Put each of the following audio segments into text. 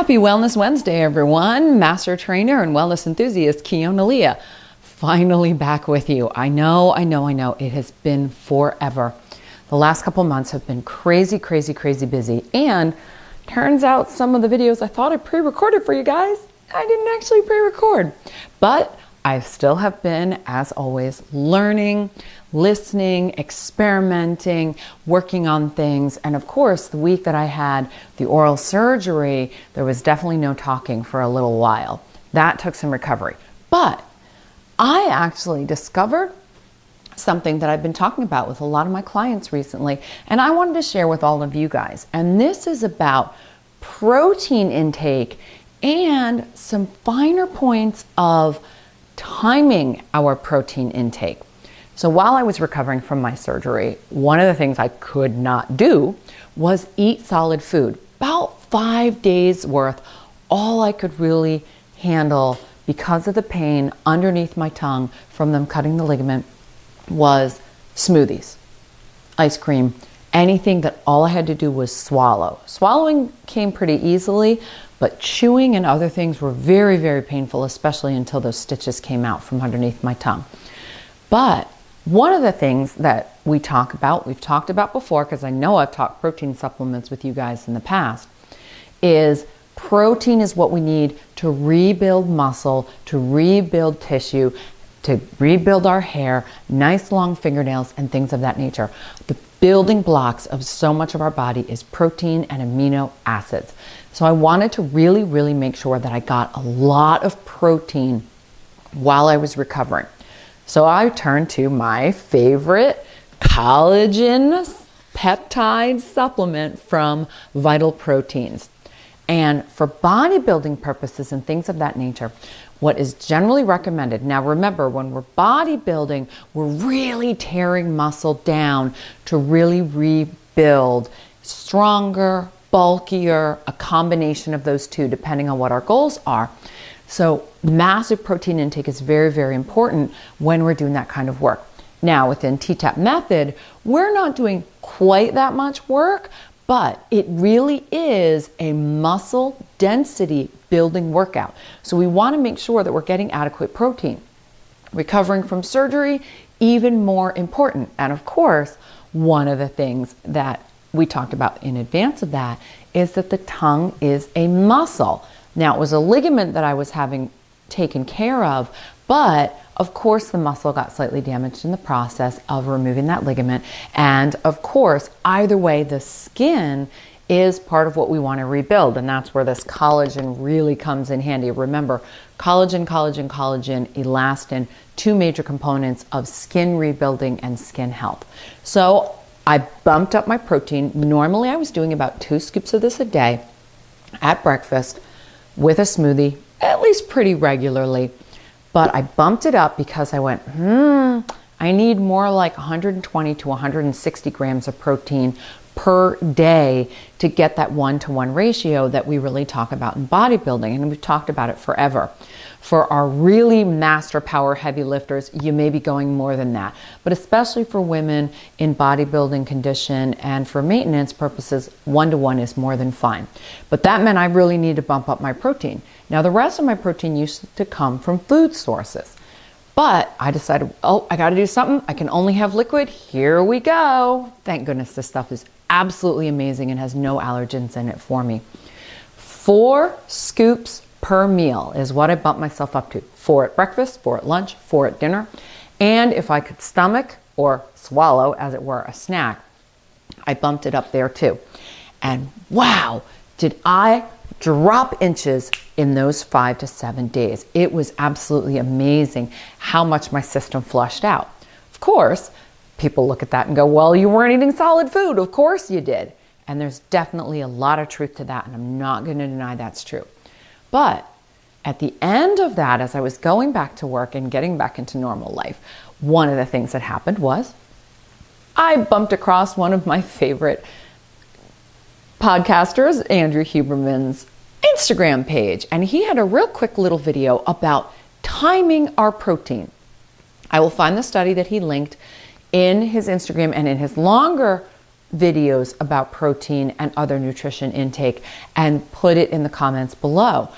Happy Wellness Wednesday, everyone. Master trainer and wellness enthusiast Kiona Leah, finally back with you. I know. It has been forever. The last couple months have been crazy busy. And turns out some of the videos I thought I pre-recorded for you guys, I didn't actually pre-record. But I still have been, as always, learning, listening, experimenting, working on things. And of course, the week that I had the oral surgery, there was definitely no talking for a little while. That took some recovery. But I actually discovered something that I've been talking about with a lot of my clients recently, and I wanted to share with all of you guys. And this is about protein intake and some finer points of timing our protein intake. So while I was recovering from my surgery, one of the things I could not do was eat solid food. About 5 days worth, all I could really handle because of the pain underneath my tongue from them cutting the ligament was smoothies, ice cream, anything that all I had to do was swallow. Swallowing came pretty easily, but chewing and other things were very painful, especially until those stitches came out from underneath my tongue. But one of the things that we've talked about before, because I know I've talked protein supplements with you guys in the past, is protein is what we need to rebuild muscle, to rebuild tissue, to rebuild our hair, nice long fingernails, and things of that nature. The building blocks of so much of our body is protein and amino acids. So I wanted to really make sure that I got a lot of protein while I was recovering. So I turned to my favorite collagen peptide supplement from Vital Proteins. And for bodybuilding purposes and things of that nature, what is generally recommended, now remember, when we're bodybuilding, we're really tearing muscle down to really rebuild stronger, bulkier, a combination of those two, depending on what our goals are. So massive protein intake is very important when we're doing that kind of work. Now within TTAP method, we're not doing quite that much work, but it really is a muscle density building workout. So we want to make sure that we're getting adequate protein. Recovering from surgery, even more important. And of course, one of the things that we talked about in advance of that is that the tongue is a muscle. Now, it was a ligament that I was having taken care of, but of course the muscle got slightly damaged in the process of removing that ligament. And of course, either way, the skin is part of what we want to rebuild. And that's where this collagen really comes in handy. Remember, collagen, elastin, two major components of skin rebuilding and skin health. So I bumped up my protein. Normally I was doing about 2 scoops of this a day at breakfast with a smoothie, at least pretty regularly. But I bumped it up because I went, I need more like 120 to 160 grams of protein per day to get that 1-to-1 ratio that we really talk about in bodybuilding. And we've talked about it forever. For our really master power heavy lifters, you may be going more than that. But especially for women in bodybuilding condition and for maintenance purposes, 1-to-1 is more than fine. But that meant I really need to bump up my protein. Now the rest of my protein used to come from food sources. But I decided, I got to do something. I can only have liquid. Here we go. Thank goodness this stuff is absolutely amazing and has no allergens in it for me. 4 scoops per meal is what I bumped myself up to. 4 at breakfast, 4 at lunch, 4 at dinner. And if I could stomach or swallow, as it were, a snack, I bumped it up there too. And wow, did I drop inches in those 5 to 7 days. It was absolutely amazing how much my system flushed out. Of course, people look at that and go, well, you weren't eating solid food. Of course you did. And there's definitely a lot of truth to that, and I'm not going to deny that's true. But at the end of that, as I was going back to work and getting back into normal life, one of the things that happened was I bumped across one of my favorite podcasters, Andrew Huberman's Instagram page, and he had a real quick little video about timing our protein. I will find the study that he linked in his Instagram, and in his longer videos about protein and other nutrition intake and put it in the comments below.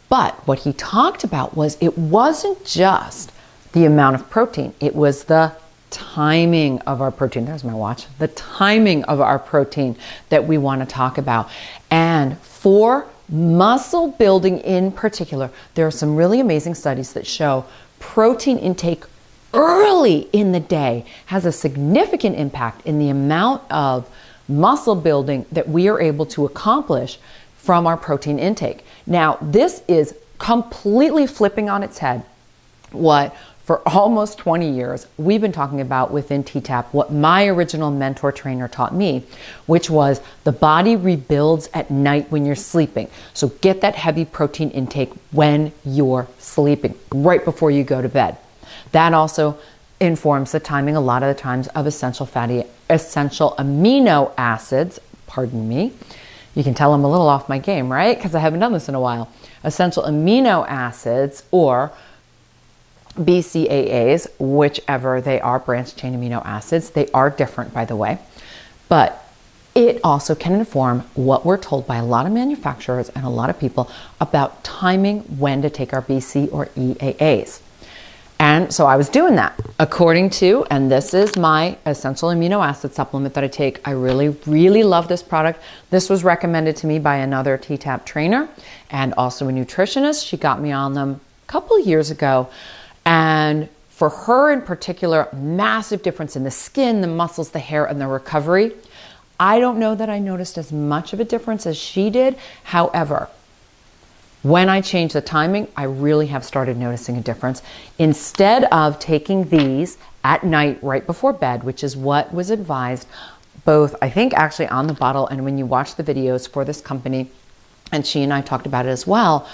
But what he talked about was it wasn't just the amount of protein, it was the timing of our protein. There's my watch. The timing of our protein that we want to talk about. And for muscle building in particular, there are some really amazing studies that show protein intake early in the day has a significant impact in the amount of muscle building that we are able to accomplish from our protein intake. Now, this is completely flipping on its head what for almost 20 years we've been talking about within TTAP, what my original mentor trainer taught me, which was the body rebuilds at night when you're sleeping. So get that heavy protein intake when you're sleeping, right before you go to bed. That also informs the timing a lot of the times of essential amino acids, pardon me. You can tell I'm a little off my game, right? Because I haven't done this in a while. Essential amino acids, or BCAAs, whichever they are, branched chain amino acids. They are different, by the way. But it also can inform what we're told by a lot of manufacturers and a lot of people about timing when to take our BC or EAAs. And so I was doing that according to, and this is my essential amino acid supplement that I take. I really, really love this product. This was recommended to me by another TTAP trainer and also a nutritionist. She got me on them a couple of years ago. And for her in particular, massive difference in the skin, the muscles, the hair, and the recovery. I don't know that I noticed as much of a difference as she did. However, when I changed the timing, I really have started noticing a difference. Instead of taking these at night right before bed, which is what was advised, both I think actually on the bottle and when you watch the videos for this company, and she and I talked about it as well,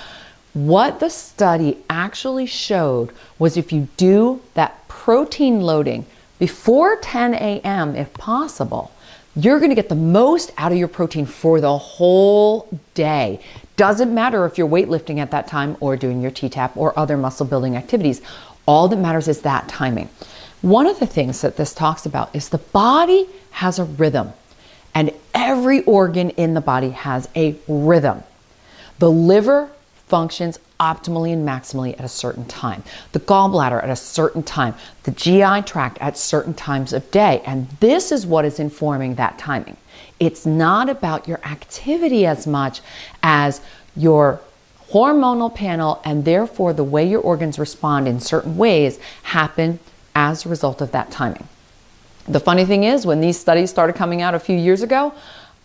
what the study actually showed was if you do that protein loading before 10 a.m. if possible, you're going to get the most out of your protein for the whole day. Doesn't matter if you're weightlifting at that time or doing your TTAP or other muscle building activities. All that matters is that timing. One of the things that this talks about is the body has a rhythm, and every organ in the body has a rhythm. The liver functions optimally and maximally at a certain time. The gallbladder at a certain time. The GI tract at certain times of day. And this is what is informing that timing. It's not about your activity as much as your hormonal panel, and therefore the way your organs respond in certain ways happen as a result of that timing. The funny thing is, when these studies started coming out a few years ago,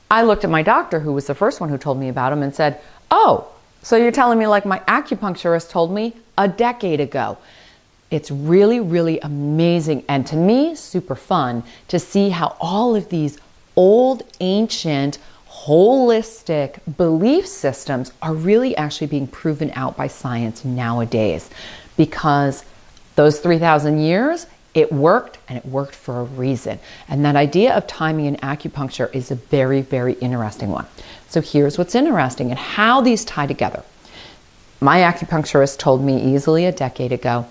I looked at my doctor, who was the first one who told me about them, and said, "Oh, so you're telling me like my acupuncturist told me a decade ago." It's really, really amazing, and to me, super fun to see how all of these old, ancient, holistic belief systems are really actually being proven out by science nowadays. Because those 3,000 years, it worked, and it worked for a reason. And that idea of timing in acupuncture is a very, very interesting one. So here's what's interesting and how these tie together. My acupuncturist told me easily a decade ago,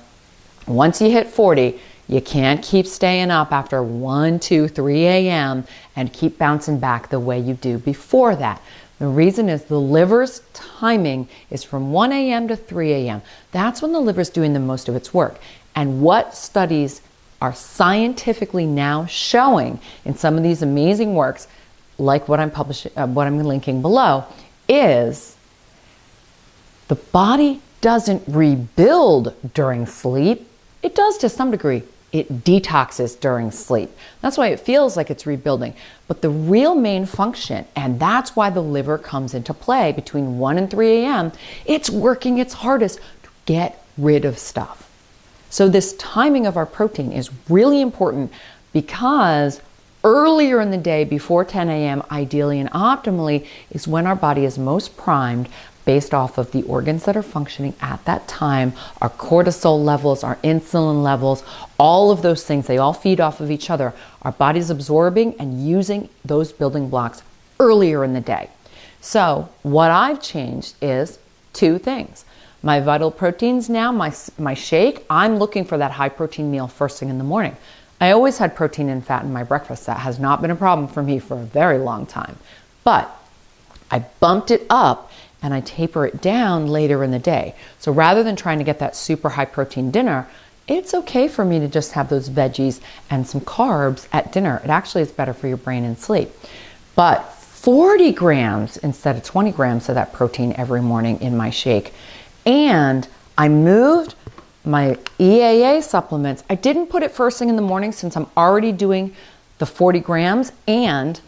once you hit 40, you can't keep staying up after 1, 2, 3 a.m. and keep bouncing back the way you do before that. The reason is the liver's timing is from 1 a.m. to 3 a.m. That's when the liver's doing the most of its work. And what studies are scientifically now showing in some of these amazing works, like what I'm publishing, what I'm linking below, is the body doesn't rebuild during sleep. It does to some degree. It detoxes during sleep. That's why it feels like it's rebuilding. But the real main function, and that's why the liver comes into play between 1 and 3 a.m., it's working its hardest to get rid of stuff. So this timing of our protein is really important, because earlier in the day, before 10 a.m., ideally and optimally, is when our body is most primed based off of the organs that are functioning at that time, our cortisol levels, our insulin levels, all of those things, they all feed off of each other. Our body's absorbing and using those building blocks earlier in the day. So what I've changed is 2 things. My Vital Proteins now, my shake, I'm looking for that high protein meal first thing in the morning. I always had protein and fat in my breakfast. That has not been a problem for me for a very long time. But I bumped it up and I taper it down later in the day. So rather than trying to get that super high protein dinner, it's okay for me to just have those veggies and some carbs at dinner. It actually is better for your brain and sleep. But 40 grams instead of 20 grams of that protein every morning in my shake. And I moved my EAA supplements. I didn't put it first thing in the morning since I'm already doing the 40 grams. And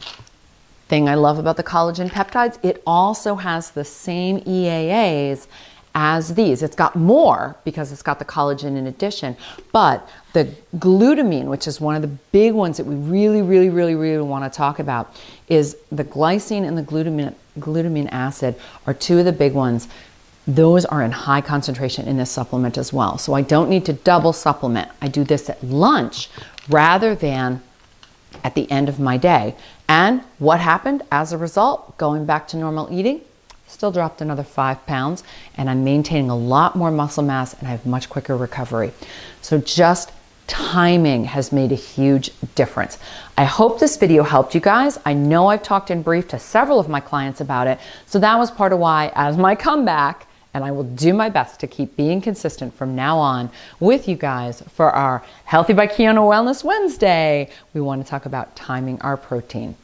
thing I love about the collagen peptides, it also has the same EAAs as these. It's got more because it's got the collagen in addition, but the glutamine, which is one of the big ones that we really want to talk about, is the glycine and the glutamine acid are two of the big ones. Those are in high concentration in this supplement as well. So I don't need to double supplement. I do this at lunch rather than at the end of my day. And what happened as a result? Going back to normal eating, still dropped another 5 pounds, and I'm maintaining a lot more muscle mass and I have much quicker recovery. So just timing has made a huge difference. I hope this video helped you guys. I know I've talked in brief to several of my clients about it. So that was part of why, as my comeback, and I will do my best to keep being consistent from now on with you guys for our Healthy by Kiona Wellness Wednesday, we want to talk about timing our protein.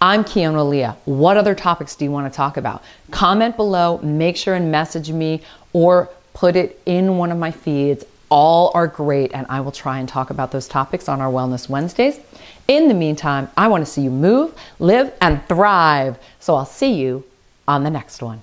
I'm Kiona Leah. What other topics do you want to talk about? Comment below, make sure and message me or put it in one of my feeds. All are great, and I will try and talk about those topics on our Wellness Wednesdays. In the meantime, I want to see you move, live, and thrive. So I'll see you on the next one.